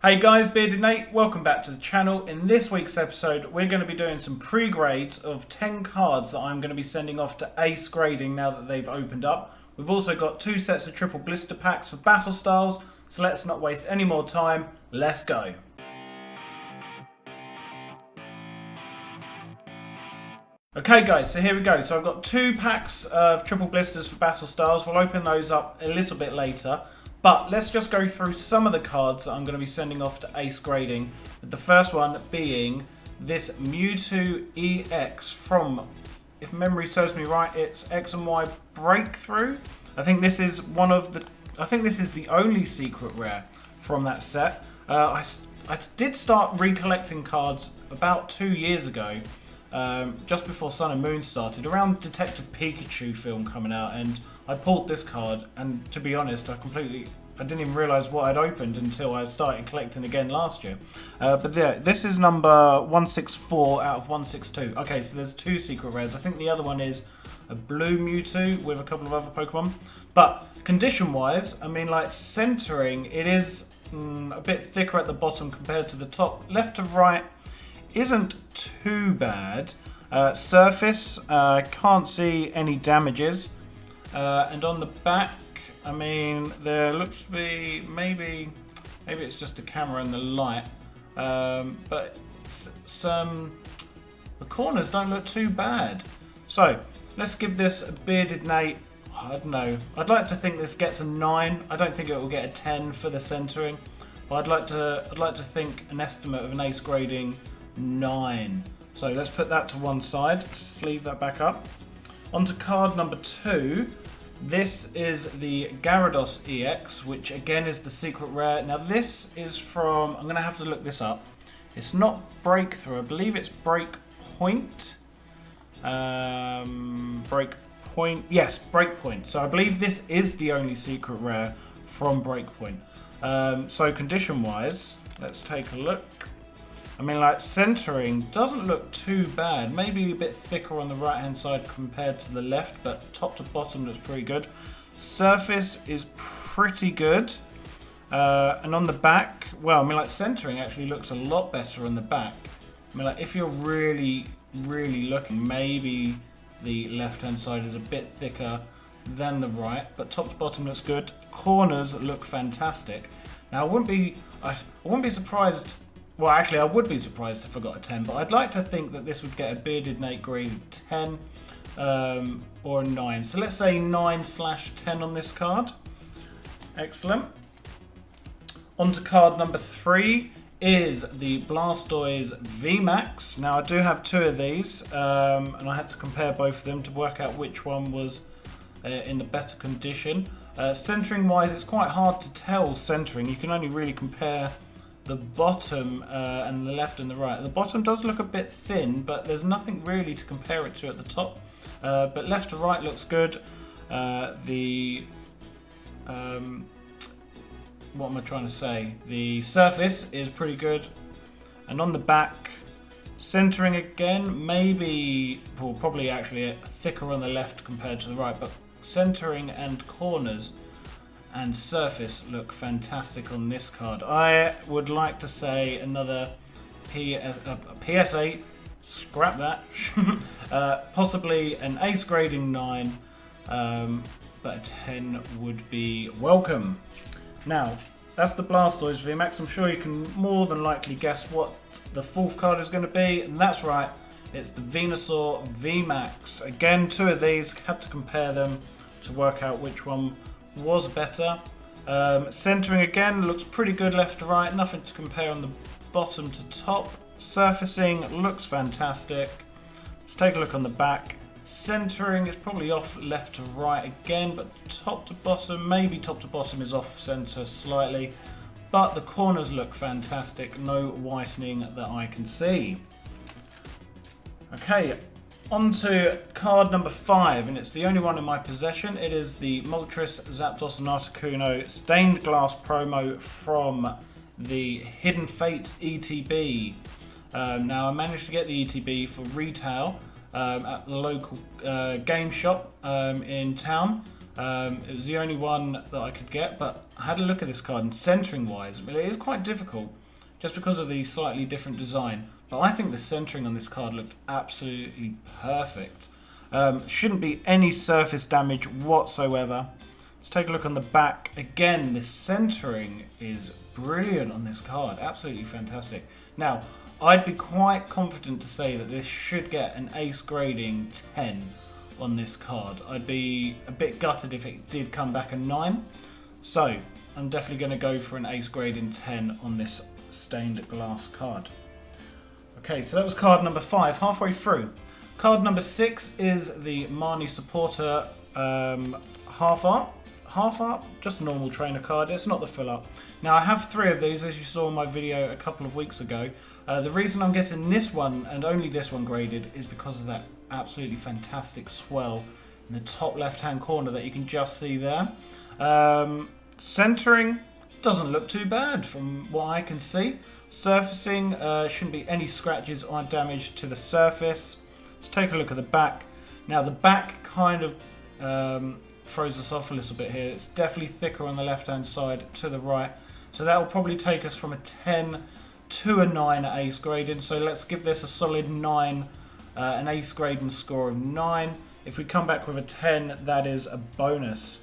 Hey guys, Bearded Nate, welcome back to the channel. In this week's episode, we're going to be doing some pre-grades of 10 cards that I'm going to be sending off to Ace grading now that they've opened up. We've also got 2 sets of triple blister packs for battle styles, so let's not waste any more time. Let's go. Okay guys, so here we go. So I've got 2 packs of triple blisters for battle styles. We'll open those up a little bit later. But let's just go through some of the cards that I'm going to be sending off to Ace grading. The first one being this Mewtwo EX from, if memory serves me right, it's X and Y Breakthrough. I think this is the only secret rare from that set. I did start recollecting cards about 2 years ago, just before Sun and Moon started, around Detective Pikachu film coming out, and I pulled this card, and to be honest, I didn't even realise what I'd opened until I started collecting again last year. But yeah, this is number 164 out of 162. Okay, so there's 2 secret rares. I think the other one is a blue Mewtwo with a couple of other Pokemon. But condition-wise, I mean, like centering, it is a bit thicker at the bottom compared to the top. Left to right isn't too bad. Surface, can't see any damages. And on the back, I mean, there looks to be maybe it's just the camera and the light, but the corners don't look too bad. So let's give this a Bearded Nate. I don't know. I'd like to think this gets a 9. I don't think it will get a 10 for the centering, but I'd like to think an estimate of an Ace grading 9. So let's put that to one side. Sleeve that back up. Onto card number 2. This is the Gyarados EX, which again is the secret rare. Now this is from, I'm going to have to look this up. It's not Breakthrough, I believe it's Breakpoint. Breakpoint, yes, Breakpoint. So I believe this is the only secret rare from Breakpoint. So condition wise, let's take a look. I mean, like, centering doesn't look too bad. Maybe a bit thicker on the right hand side compared to the left, but top to bottom looks pretty good. Surface is pretty good. And on the back, well, I mean, like, centering actually looks a lot better on the back. I mean, like, if you're really, really looking, maybe the left hand side is a bit thicker than the right, but top to bottom looks good. Corners look fantastic. Now, I wouldn't be surprised. Well, actually, I would be surprised if I got a 10, but I'd like to think that this would get a Bearded Nate grade 10 or a 9. So let's say 9/10 on this card. Excellent. On to card number 3 is the Blastoise V Max. Now, I do have 2 of these, and I had to compare both of them to work out which one was in the better condition. Centering-wise, it's quite hard to tell centering. You can only really compare the bottom and the left and the right. The bottom does look a bit thin, but there's nothing really to compare it to at the top. But left to right looks good. What am I trying to say? The surface is pretty good. And on the back, centering again, maybe, well, probably actually thicker on the left compared to the right, but centering and corners and surface look fantastic on this card. I would like to say another PS8, scrap that, possibly an Ace grading 9, but a 10 would be welcome. Now, that's the Blastoise V Max. I'm sure you can more than likely guess what the 4th card is going to be, and that's right, it's the Venusaur V Max. Again, 2 of these, had to compare them to work out which one was better. Centering again looks pretty good left to right, nothing to compare on the bottom to top. Surfacing looks fantastic. Let's take a look on the back. Centering is probably off left to right again, but top to bottom, maybe top to bottom is off center slightly, but the corners look fantastic, no whitening that I can see. Okay, on to card number 5, and it's the only one in my possession. It is the Moltres, Zapdos and Articuno Stained Glass promo from the Hidden Fates ETB. Now, I managed to get the ETB for retail at the local game shop in town. It was the only one that I could get, but I had a look at this card, and centering wise, it is quite difficult just because of the slightly different design. But I think the centering on this card looks absolutely perfect. Shouldn't be any surface damage whatsoever. Let's take a look on the back. Again, the centering is brilliant on this card. Absolutely fantastic. Now, I'd be quite confident to say that this should get an ace grading 10 on this card. I'd be a bit gutted if it did come back a 9. So, I'm definitely going to go for an ace grading 10 on this stained glass card. Okay, so that was card number 5, halfway through. Card number 6 is the Marnie Supporter half art. Half art, just a normal trainer card, it's not the full art. Now I have 3 of these, as you saw in my video a couple of weeks ago. The reason I'm getting this one, and only this one graded, is because of that absolutely fantastic swell in the top left hand corner that you can just see there. Centering doesn't look too bad from what I can see. Surfacing, shouldn't be any scratches or damage to the surface. Let's take a look at the back. Now the back kind of throws us off a little bit here. It's definitely thicker on the left hand side to the right, so that will probably take us from a 10 to a 9 at ace grading. So let's give this a solid 9, an ace grading score of 9. If we come back with a 10, that is a bonus.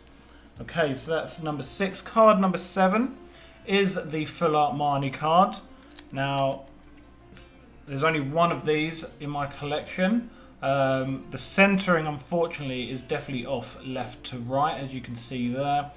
Okay, so that's number 6. Card number 7 is the full art Marnie card. Now there's only one of these in my collection. The centering, unfortunately, is definitely off left to right, as you can see there.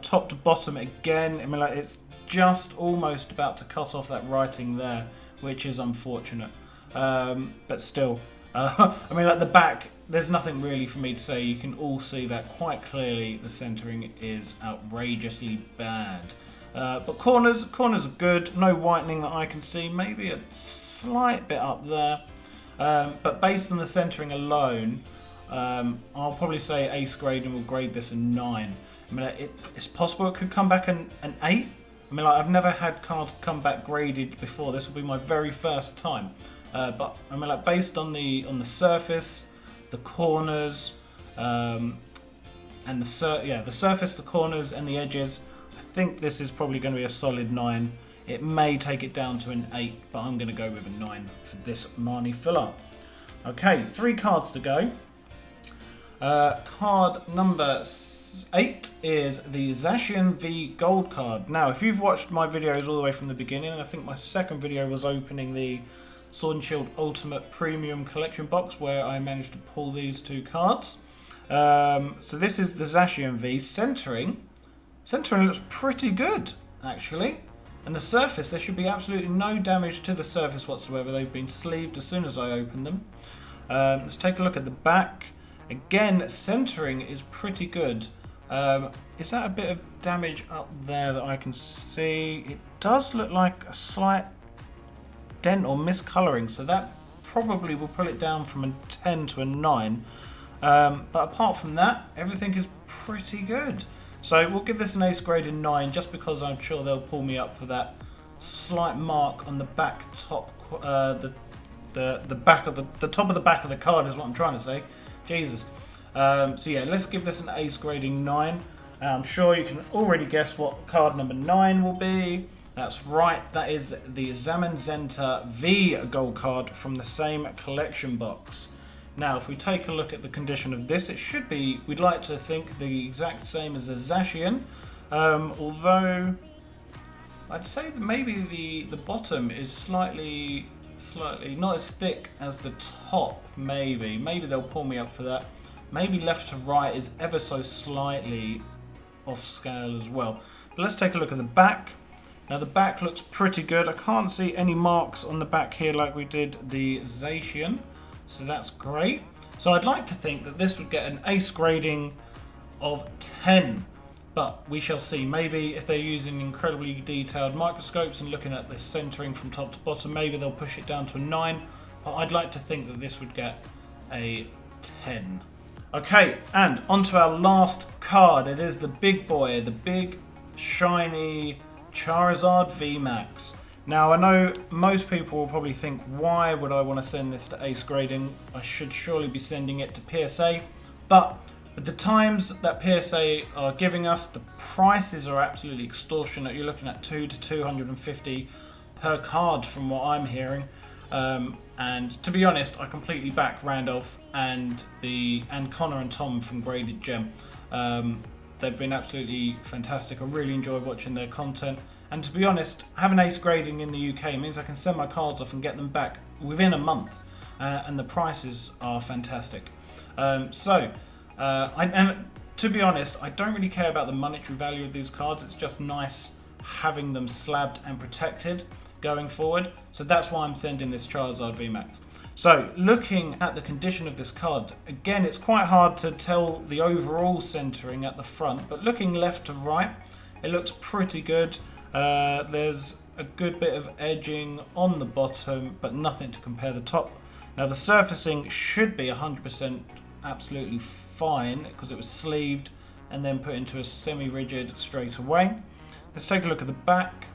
Top to bottom again, I mean, like, it's just almost about to cut off that writing there, which is unfortunate. But still, I mean, like the back, there's nothing really for me to say. You can all see that quite clearly. The centering is outrageously bad. But corners are good. No whitening that I can see. Maybe a slight bit up there. But based on the centering alone, I'll probably say ace grading will grade this a 9. I mean, it's possible it could come back an 8. I mean, like, I've never had cards come back graded before. This will be my very first time. But I mean, like, based on the surface, the corners, and the surface, the corners, and the edges, I think this is probably going to be a solid 9. It may take it down to an 8, but I'm going to go with a 9 for this Marnie filler. Okay, 3 cards to go. Card number 8 is the Zacian V Gold card. Now, if you've watched my videos all the way from the beginning, I think my second video was opening the Sword and Shield Ultimate Premium Collection box, where I managed to pull these 2 cards. So this is the Zacian V. Centering looks pretty good, actually. And the surface, there should be absolutely no damage to the surface whatsoever. They've been sleeved as soon as I opened them. Let's take a look at the back. Again, centering is pretty good. Is that a bit of damage up there that I can see? It does look like a slight dent or miscolouring, so that probably will pull it down from a 10 to a 9. But apart from that, everything is pretty good. So we'll give this an ace graded 9, just because I'm sure they'll pull me up for that slight mark on the back top, the back of the top of the back of the card is what I'm trying to say. Jesus. So yeah, let's give this an ace grading 9. I'm sure you can already guess what card number 9 will be. That's right, that is the Zamazenta V Gold card from the same collection box. Now, if we take a look at the condition of this, it should be, we'd like to think, the exact same as a Zacian. Although, I'd say that maybe the bottom is slightly, not as thick as the top, maybe. Maybe they'll pull me up for that. Maybe left to right is ever so slightly off scale as well. But let's take a look at the back. Now, the back looks pretty good. I can't see any marks on the back here like we did the Zacian. So that's great. So I'd like to think that this would get an ace grading of 10, but we shall see. Maybe if they're using incredibly detailed microscopes and looking at the centering from top to bottom, maybe they'll push it down to a 9, but I'd like to think that this would get a 10. Okay, and onto our last card. It is the big boy, the big shiny Charizard V Max. Now, I know most people will probably think, why would I want to send this to ace grading? I should surely be sending it to PSA. But At the times that PSA are giving us, the prices are absolutely extortionate. You're looking at 2 to 250 per card from what I'm hearing. And to be honest, I completely back Randolph and Connor and Tom from Graded Gem. They've been absolutely fantastic. I really enjoy watching their content. And to be honest, having ace grading in the UK means I can send my cards off and get them back within a month. And the prices are fantastic. And to be honest, I don't really care about the monetary value of these cards. It's just nice having them slabbed and protected going forward. So that's why I'm sending this Charizard V Max. So looking at the condition of this card, again, it's quite hard to tell the overall centering at the front, but looking left to right, it looks pretty good. There's a good bit of edging on the bottom, but nothing to compare the top. Now the surfacing should be 100% absolutely fine because it was sleeved and then put into a semi-rigid straight away. Let's take a look at the back.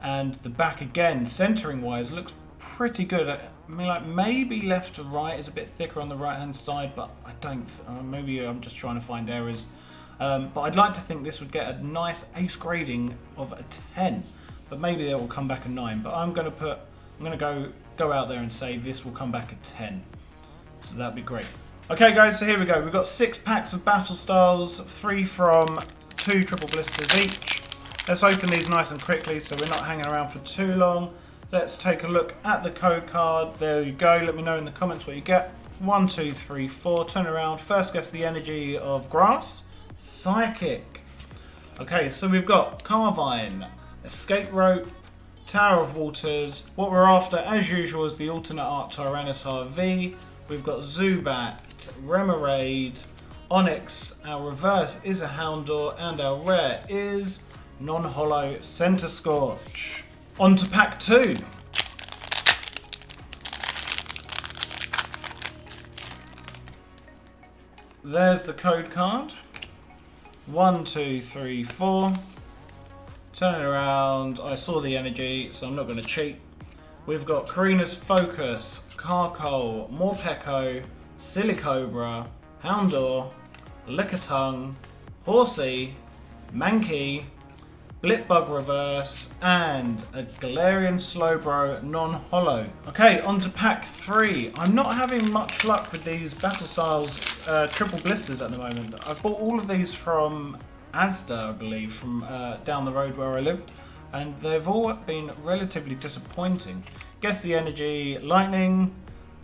And the back again, centering wise, looks pretty good. I mean, like maybe left to right is a bit thicker on the right hand side, but I don't, maybe I'm just trying to find errors. But I'd like to think this would get a nice ace grading of a 10, but maybe they will come back a 9. But I'm going to go out there and say this will come back a 10. So that'd be great. Okay guys, so here we go. We've got 6 packs of Battle Styles, 3 from 2 triple blisters each. Let's open these nice and quickly so we're not hanging around for too long. Let's take a look at the code card. There you go. Let me know in the comments what you get. 1, 2, 3, 4. Turn around. First guess the energy of Grass. Psychic. Okay, so we've got Carvine, Escape Rope, Tower of Waters. What we're after, as usual, is the alternate art Tyranitar V. We've got Zubat, Remoraid, Onyx. Our reverse is a Houndour, and our rare is non-holo Center Scorch. On to pack 2. There's the code card. 1, 2, 3, 4. Turn it around. I saw the energy, so I'm not going to cheat. We've got Karina's Focus, Carcole, Morpeko, Silicobra, Houndour, Lickitung, Horsey, Mankey, Blipbug Reverse, and a Galarian Slowbro non-holo. Okay, on to pack 3. I'm not having much luck with these Battle Styles triple blisters at the moment. I've bought all of these from Asda, I believe, from down the road where I live, and they've all been relatively disappointing. Guess the energy, Lightning.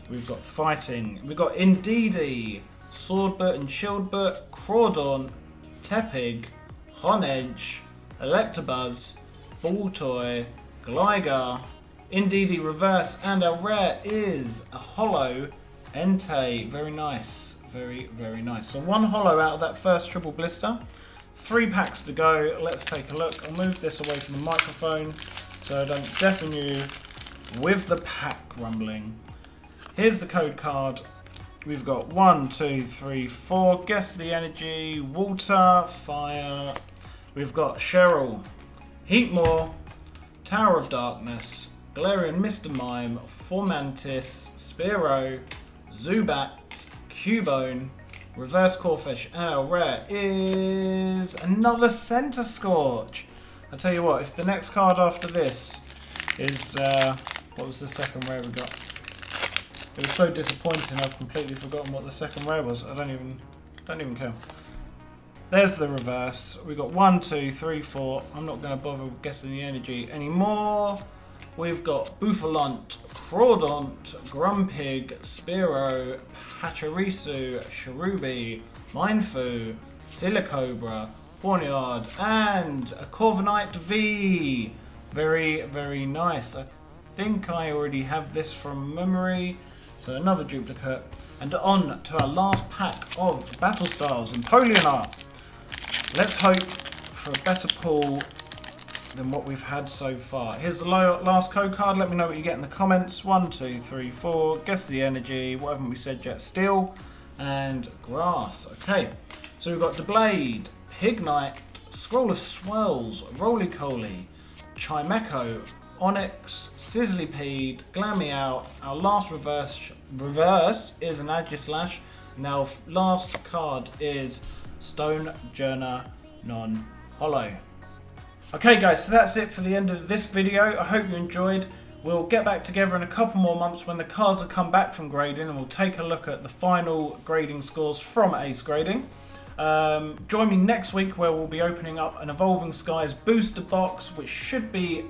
We've got Fighting. We've got Indeedee, Swordbutt and Shieldbutt, Crawdaunt, Tepig, Honedge, Electabuzz, Baltoy, Gligar, Indeedee Reverse, and our rare is a holo Entei. Very nice, very, very nice. So 1 holo out of that first triple blister. 3 packs to go. Let's take a look. I'll move this away from the microphone so I don't deafen you with the pack rumbling. Here's the code card. We've got 1, 2, 3, 4. Guess the energy. Water, Fire. We've got Cheryl, Heatmore, Tower of Darkness, Galarian Mr. Mime, Formantis, Spearow, Zubat, Cubone, Reverse Corphish, and our rare is another Center Scorch. I tell you what, if the next card after this is, what was the second rare we got? It was so disappointing I've completely forgotten what the second rare was. I don't even care. There's the reverse. We've got 1, 2, 3, 4. I'm not going to bother guessing the energy anymore. We've got Bouffalont, Crawdaunt, Grumpig, Spearow, Pachirisu, Cherubi, Mindfu, Silicobra, Pawniard, and a Corviknight V. Very, very nice. I think I already have this from memory. So another duplicate. And on to our last pack of Battle Styles and Polion Art. Let's hope for a better pull than what we've had so far. Here's the last code card. Let me know what you get in the comments. 1, 2, 3, 4. Guess the energy. What haven't we said yet? Steel and Grass. Okay, so we've got Deblade, Pignite, Scroll of Swells, Roly-Coly, Chimecho, Onyx, Sizzlypede, Glameow. Our last reverse is an Agislash, Now, last card is Stone Journer non-holo. Okay guys, so that's it for the end of this video. I hope you enjoyed. We'll get back together in a couple more months when the cards have come back from grading, and we'll take a look at the final grading scores from Ace Grading. Join me next week where we'll be opening up an Evolving Skies booster box, which should be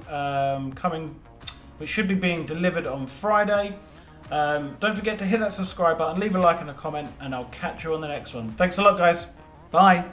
being delivered on Friday. Don't forget to hit that subscribe button, leave a like and a comment, and I'll catch you on the next one. Thanks a lot guys. Bye.